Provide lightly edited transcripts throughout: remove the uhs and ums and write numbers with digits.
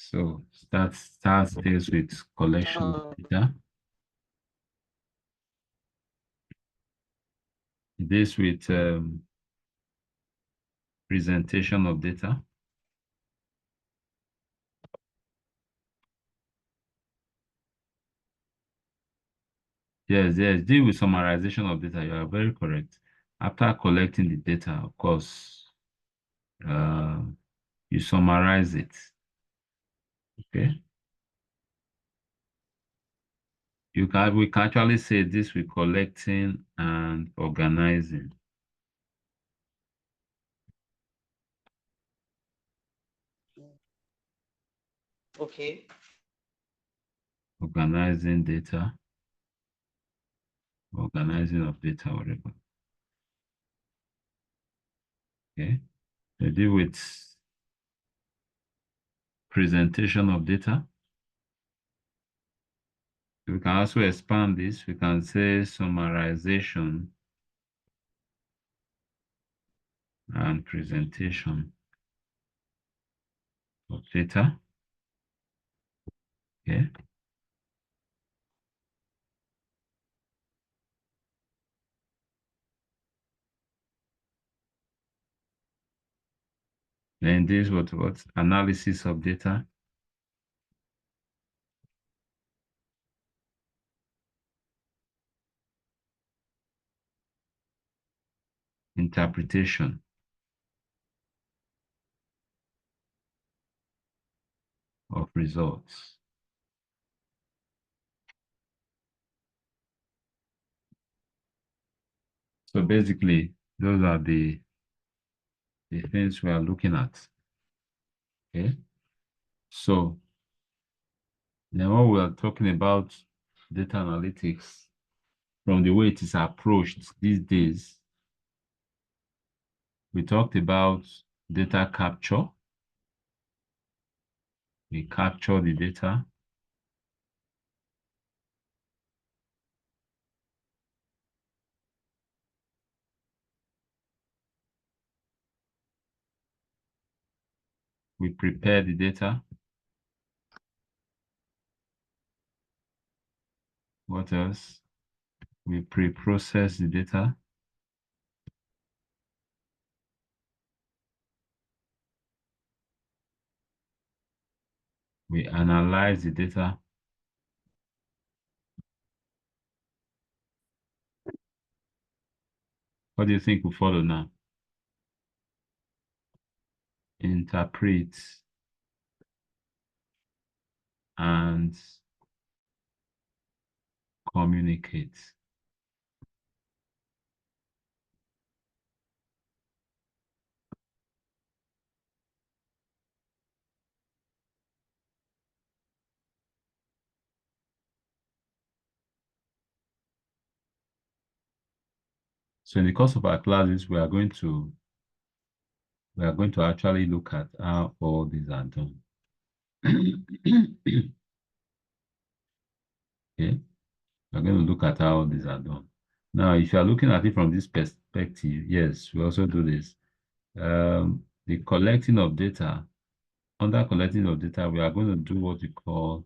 So that starts this with collection of data. This with presentation of data. Yes, deal with summarization of data. You are very correct. After collecting the data, of course, you summarize it. Okay. We can actually say this with collecting and organizing. Okay. Organizing data. Organizing of data, whatever. Okay. We deal with presentation of data. We can also expand this. We can say summarization and presentation of data. Okay. Then this what analysis of data. Interpretation of results. So basically, those are the things we are looking at. Okay. So then when we are talking about data analytics, from the way it is approached these days, we talked about data capture. We capture the data. We prepare the data. What else? We pre-process the data. We analyze the data. What do you think will follow now? Interpret and communicate. So in the course of our classes, we are going to actually look at how all these are done. Okay, we're going to look at how these are done. Now, if you are looking at it from this perspective, yes, we also do this. The collecting of data, under collecting of data, we are going to do what we call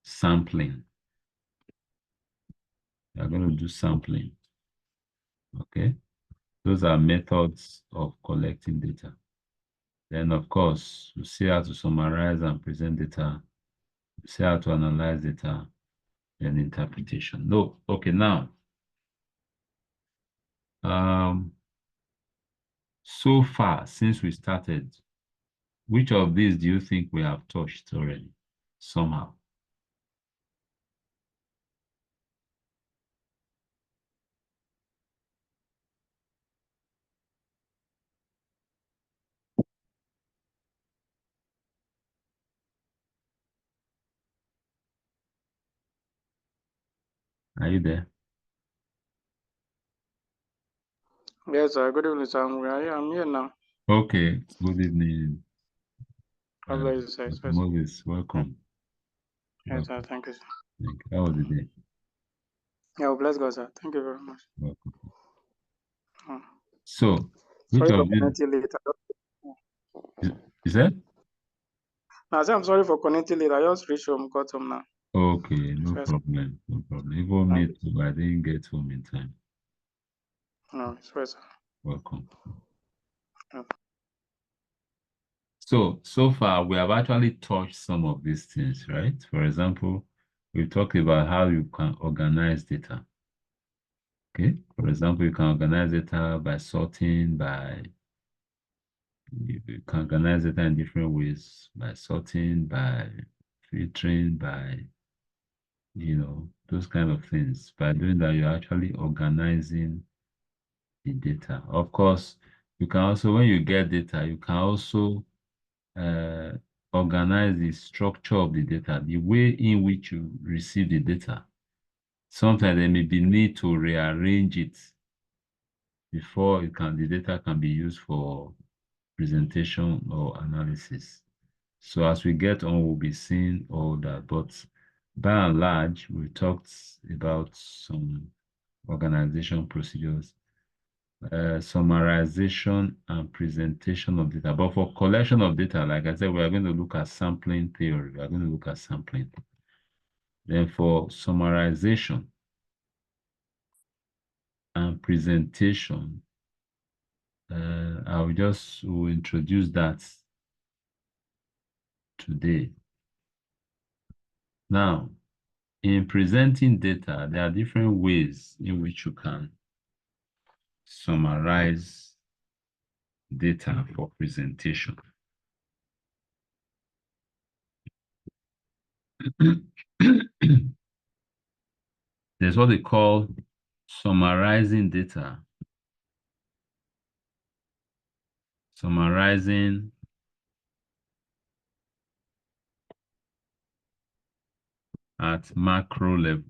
sampling. We are going to do sampling. Okay, those are methods of collecting data. Then, of course, we see how to summarize and present data. We see how to analyze data, and interpretation. No, okay, now, so far since we started, which of these do you think we have touched already somehow? Are you there? Yes, sir. Good evening, sir. I'm here now. Okay, good evening. God bless you, sir. Moses, welcome. Yes, sir. Thank you, sir. Thank you. How was the day? Yeah, well, bless God, sir. Thank you very much. Welcome. Hmm. So, which Sorry for of you connecting late. is that? I say I'm sorry for connecting late. I just reached home, got home now. Okay, no Yes. problem. No problem. Even me too, I didn't get home in time. No, sorry, sir. Welcome. Okay. So far, we have actually touched some of these things, right? For example, we talked about how you can organize data. Okay. For example, you can organize data by sorting, you can organize data in different ways, by sorting, by filtering, by, those kind of things. By doing that, you're actually organizing the data. Of course, you can also, when you get data, you can also organize the structure of the data, the way in which you receive the data. Sometimes there may be need to rearrange it before the data can be used for presentation or analysis. So as we get on, we'll be seeing all that. But by and large, we talked about some organization procedures, summarization and presentation of data. But for collection of data, like I said, we are going to look at sampling theory. We are going to look at sampling. Then for summarization and presentation, will introduce that today. Now, in presenting data, there are different ways in which you can summarize data for presentation. There's what they call summarizing data. Summarizing at macro level.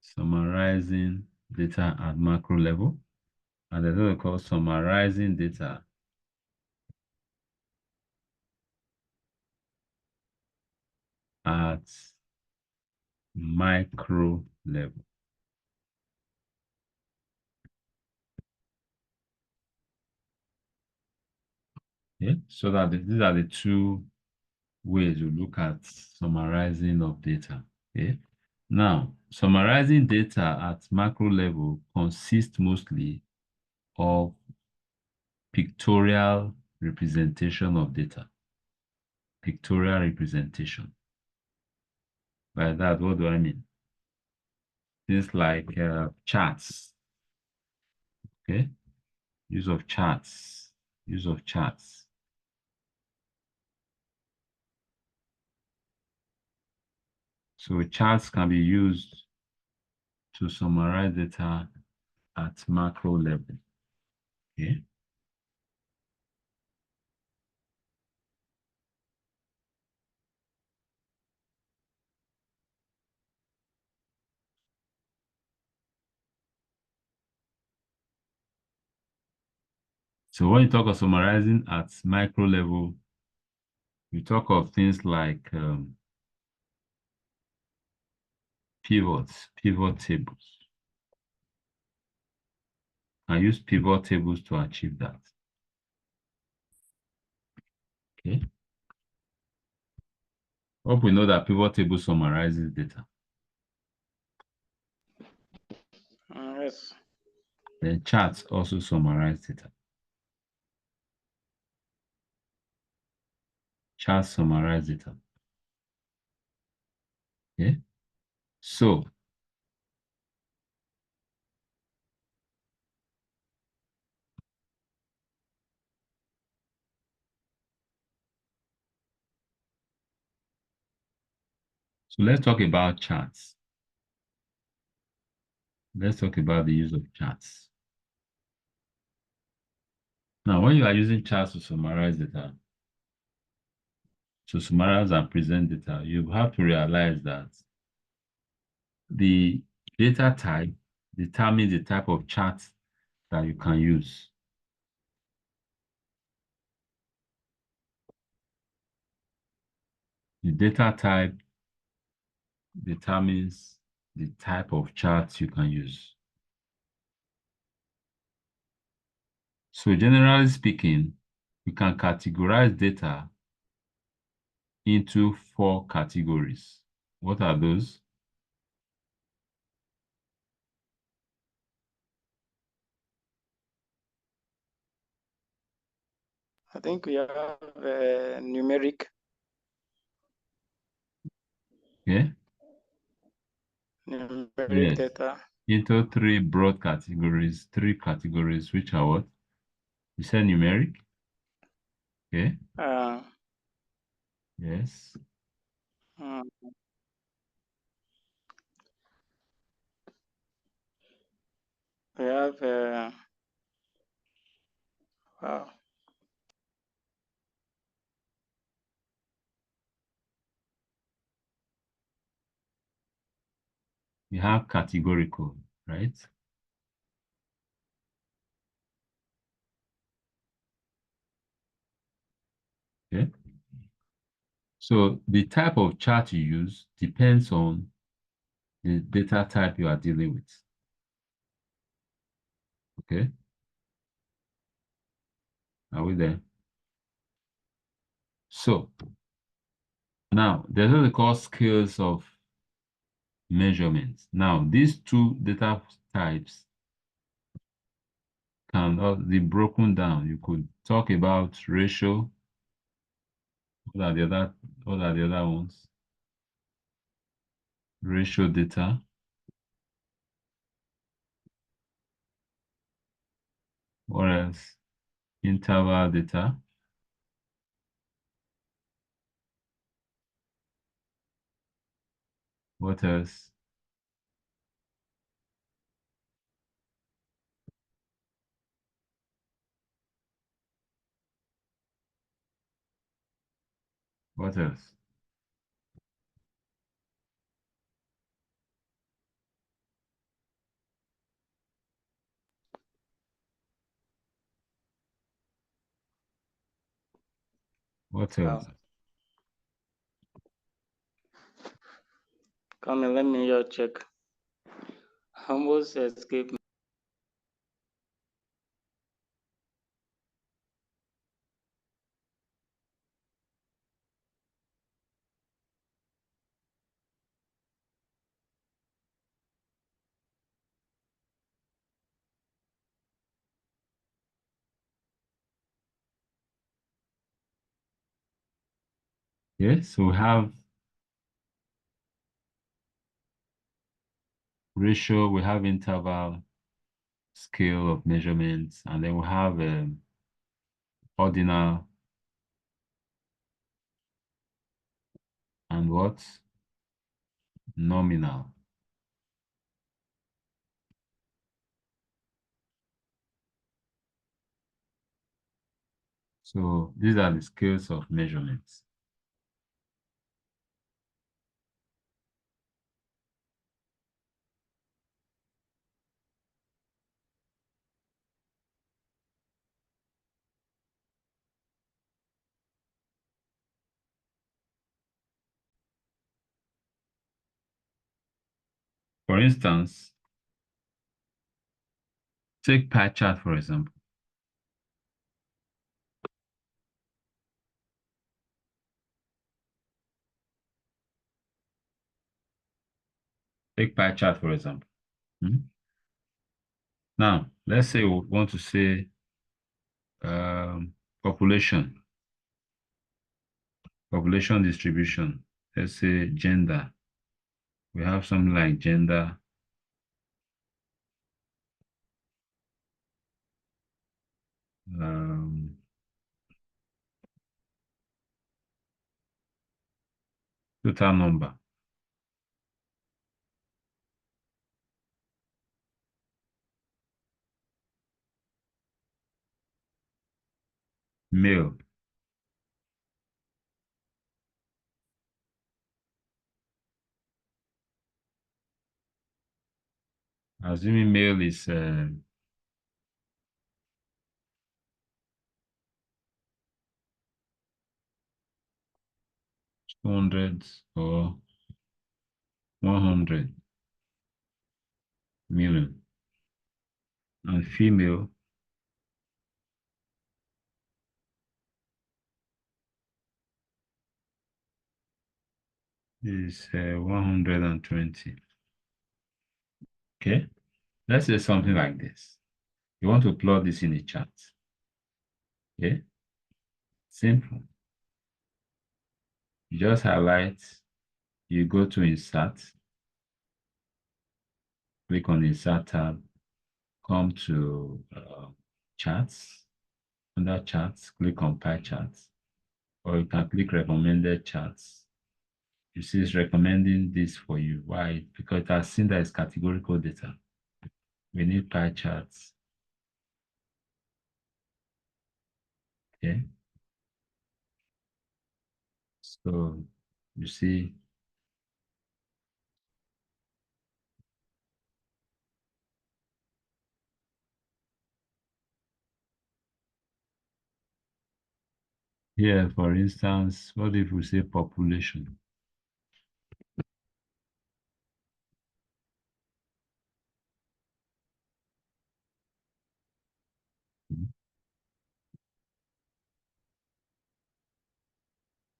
Summarizing data at macro level. And there's what they call summarizing data at micro level. Yeah, so that these are the two ways you look at summarizing of data. Okay. Now, summarizing data at macro level consists mostly of pictorial representation of data. Pictorial representation. By that, what do I mean? Things like charts. Okay. Use of charts. Use of charts. So charts can be used to summarize data at macro level. Okay. So when you talk of summarizing at micro level, you talk of things like pivot tables. I use pivot tables to achieve that. Okay. Hope we know that pivot table summarizes data. Yes. Then charts also summarize data. Charts summarize data. Okay. So let's talk about charts. Let's talk about the use of charts. Now, when you are using charts to summarize data, to summarize and present data, you have to realize that the data type determines the type of chart that you can use. The data type determines the type of charts you can use. So generally speaking, we can categorize data into 4 categories. What are those? I think we have numeric, Okay. numeric Yes. data. Into 3 broad categories, 3 categories, which are what? You said numeric? Okay. Uh, Yes. mm, we have wow. You have categorical, right? Okay. So the type of chart you use depends on the data type you are dealing with. Okay. Are we there? So now there's what they call scales of measurements. Now these 2 data types can be broken down. You could talk about ratio. What are the other ones? Ratio data. What else? Interval data. What else? What else? What else? Wow. Come and let me just check. Almost escaped me. Yes, so we have ratio, we have interval, scale of measurements, and then we have ordinal and what? Nominal. So these are the scales of measurements. For instance, take pie chart, for example. Take pie chart, for example. Hmm? Now, let's say we want to say population, population distribution. Let's say gender. We have something like gender, um, total number, male. Assuming male is 200 or 100 million, and female is 120. Okay, let's say something like this. You want to plot this in a chart. Okay, simple. You just highlight, you go to insert, click on the insert tab, come to charts. Under charts, click on pie charts, or you can click recommended charts. You see it's recommending this for you. Why? Because it has seen that it's categorical data. We need pie charts. Okay. So you see here, for instance, what if we say population?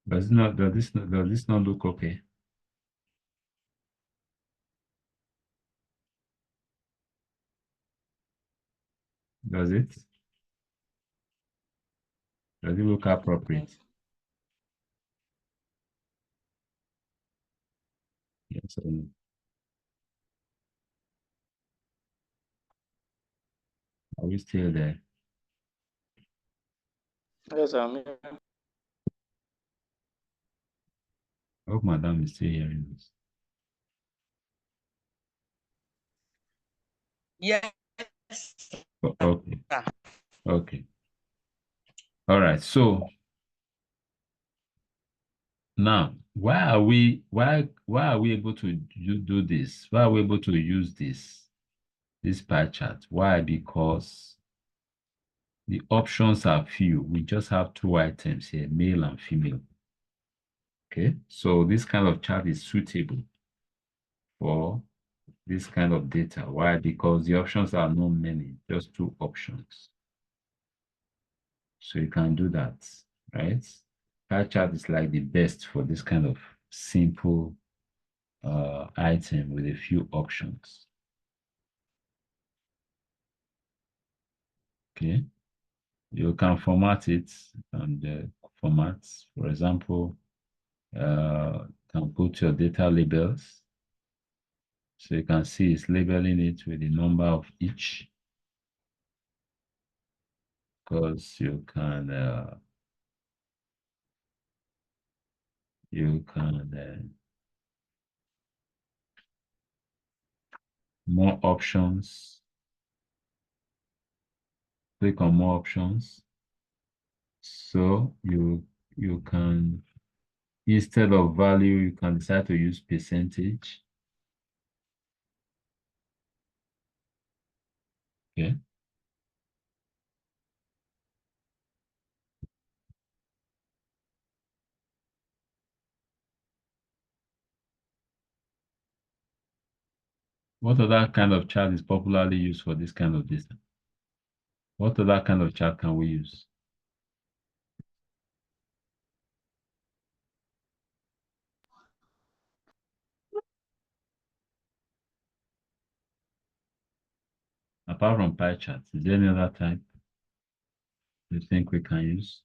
Does this not look okay? Does it? Does it look appropriate? Yes or no? Are we still there? Yes, I'm here. I hope Madam is still hearing us. Yes. Okay. Okay. All right. So now, why are we able to do this? Why are we able to use this pie chart? Why? Because the options are few. We just have two items here, male and female. Okay, so this kind of chart is suitable for this kind of data. Why? Because the options are not many, just two options. So you can do that, right? Pie chart is like the best for this kind of simple item with a few options. Okay, you can format it and formats. For example, can put your data labels. So you can see it's labeling it with the number of each, because you can more options. Click on more options. So you can, instead of value, you can decide to use percentage. Okay. What other kind of chart is popularly used for this kind of data? What other kind of chart can we use? Apart from pie charts, is there any other type you think we can use?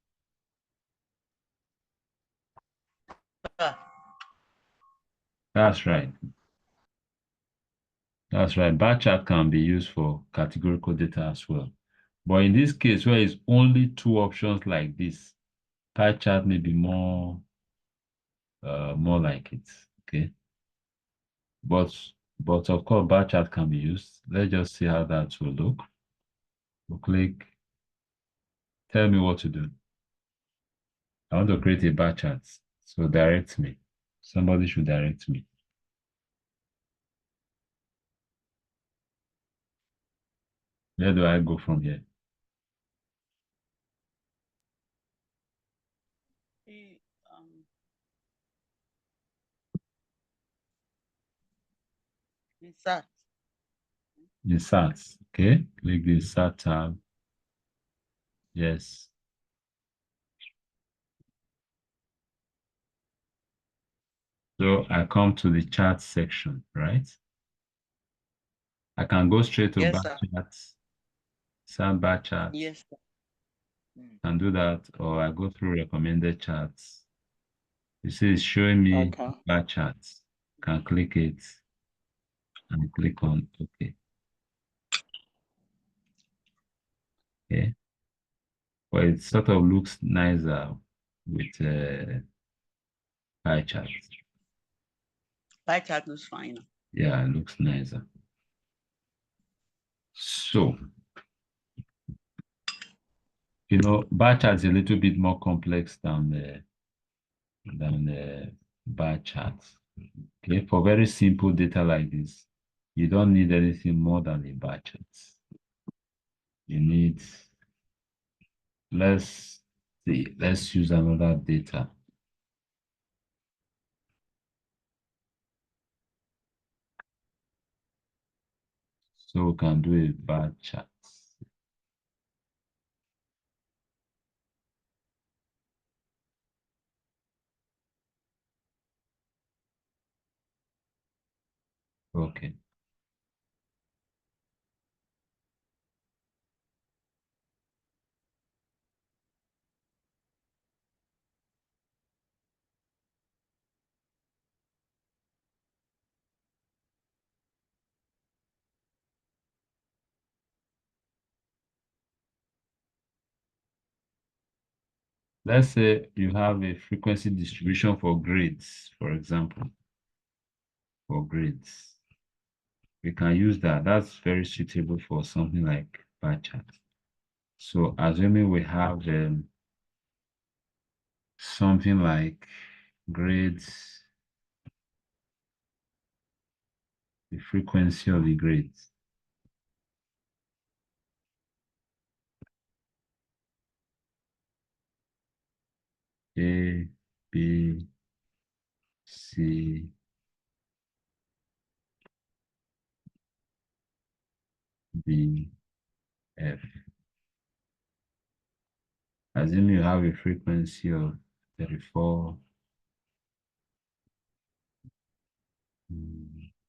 That's right. That's right. Bar chart can be used for categorical data as well. But in this case, where it's only two options like this, pie chart may be more like it. Okay. But of course, bar chart can be used. Let's just see how that will look. We'll click. Tell me what to do. I want to create a bar chart. So direct me. Somebody should direct me. Where do I go from here? Insert. Insert. Okay. Click the insert tab. Yes. So I come to the chart section, right? I can go straight to Yes, bar sir. charts, some bar charts. Yes, sir. Mm. Can do that, or I go through recommended charts. You see, it's showing me Okay. bar charts. Can click it and click on OK. Okay. But it sort of looks nicer with pie charts. Pie chart looks fine. Yeah, it looks nicer. So, bar chart is a little bit more complex than the bar charts. Okay, for very simple data like this, you don't need anything more than a bar chart. You need, let's see, let's use another data. So we can do a bar chart. Okay. Let's say you have a frequency distribution for grades, for example, for grades. We can use that. That's very suitable for something like bar chart. So assuming we have something like grades, the frequency of the grades. A, B, C, D, F. Assume you have a frequency of 34,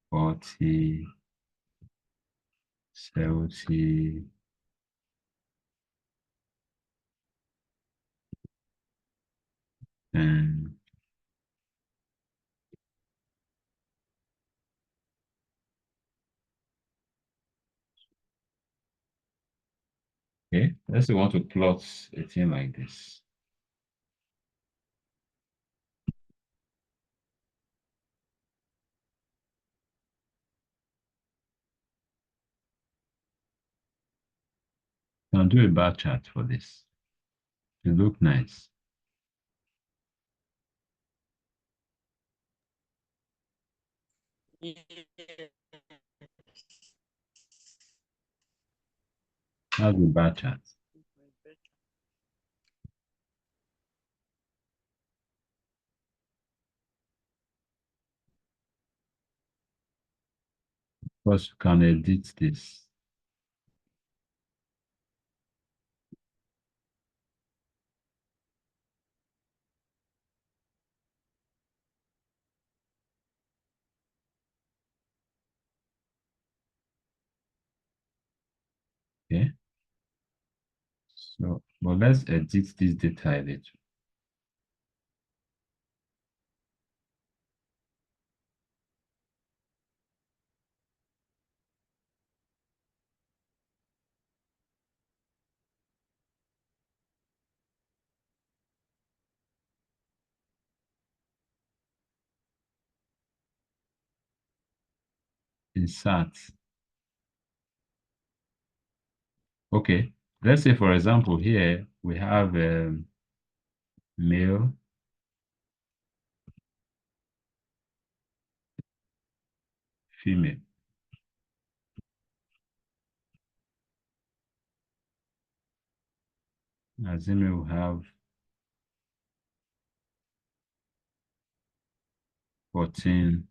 40, 70, and okay, let's say we want to plot a thing like this. Now do a bar chart for this. To look nice. How's the bar chart? First, you can edit this. Okay. So, but let's edit this data a little. Insert. Okay. Let's say, for example, here we have male, female. Assume we have 14,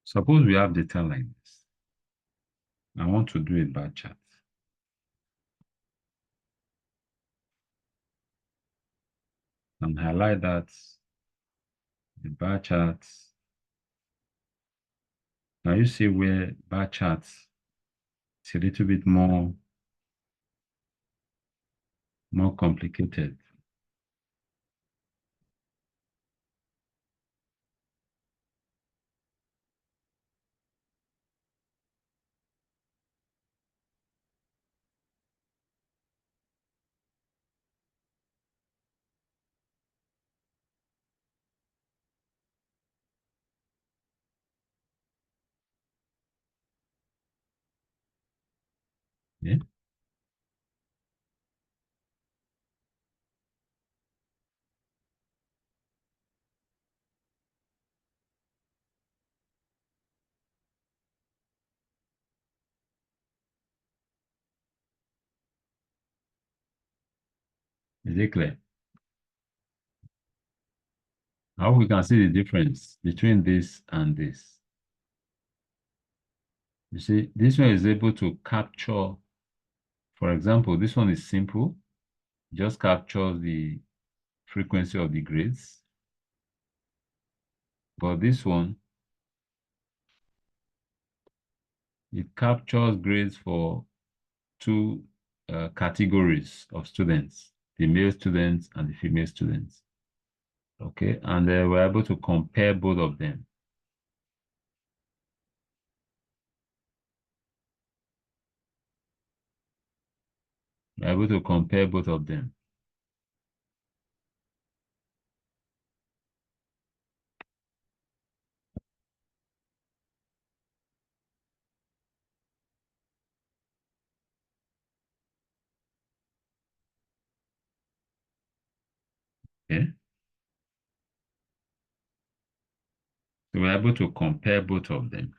Suppose we have data like this. I want to do a bar chart. And highlight that the bar chart. Now you see where bar charts is a little bit more complicated. Yeah. Is it clear? How we can see the difference between this and this. You see, this one is able to capture, for example, this one is simple, just captures the frequency of the grades. But this one, it captures grades for two categories of students, the male students and the female students. Okay, and we're able to compare both of them. We're able to compare both of them. Okay, so we're able to compare both of them.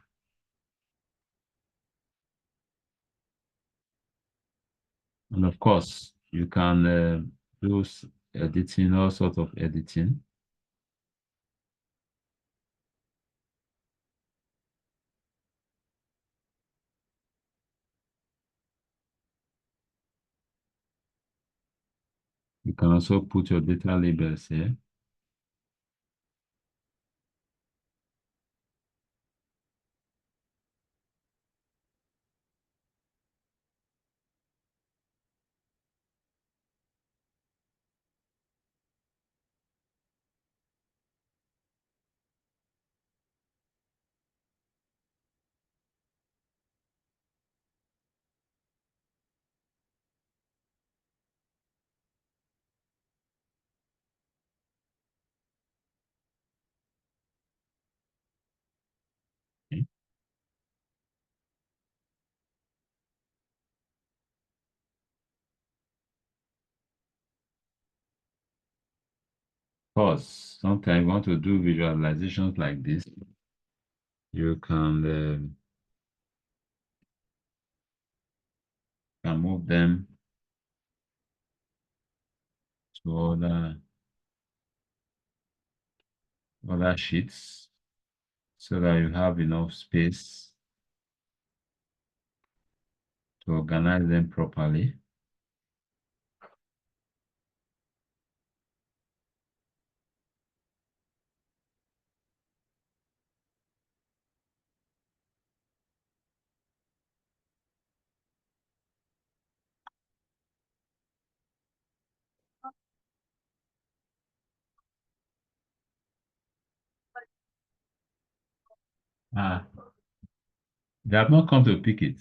And of course, you can do editing, all sorts of editing. You can also put your data labels here. Okay. Of course, sometimes you want to do visualizations like this. You can move them to other sheets so that you have enough space to organize them properly. Ah, they have not come to pick it.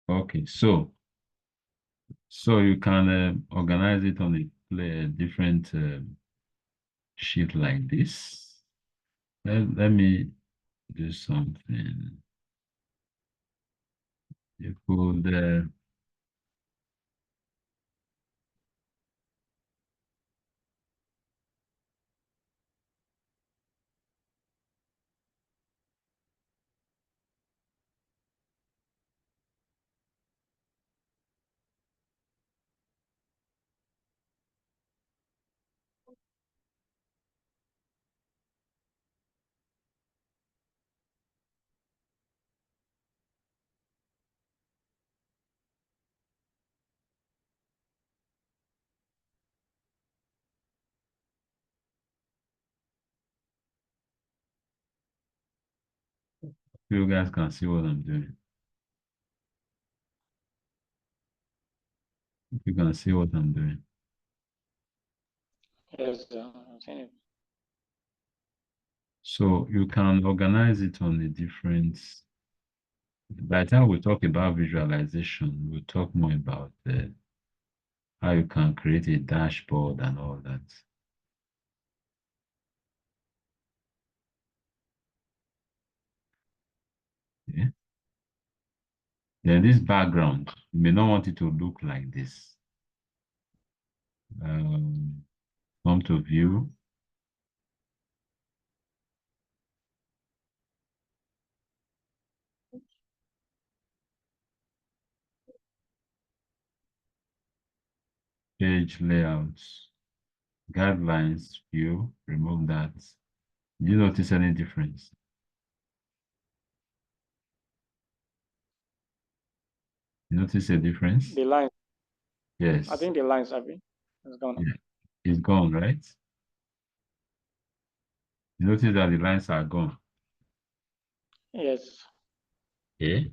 Okay, so you can organize it on a different sheet like this. Let me do something. You could You guys can see what I'm doing. You can see what I'm doing. Yes, sir. I've seen it. So you can organize it on a different. By the time we talk about visualization, we'll talk more about how you can create a dashboard and all that. Yeah. Then this background, you may not want it to look like this. Come to view. Page layouts, guidelines, view, remove that. Do you notice any difference? Notice a difference? The lines, Yes. I think the lines have been, it's gone. Yeah. It's gone, right? You notice that the lines are gone. Yes. Okay.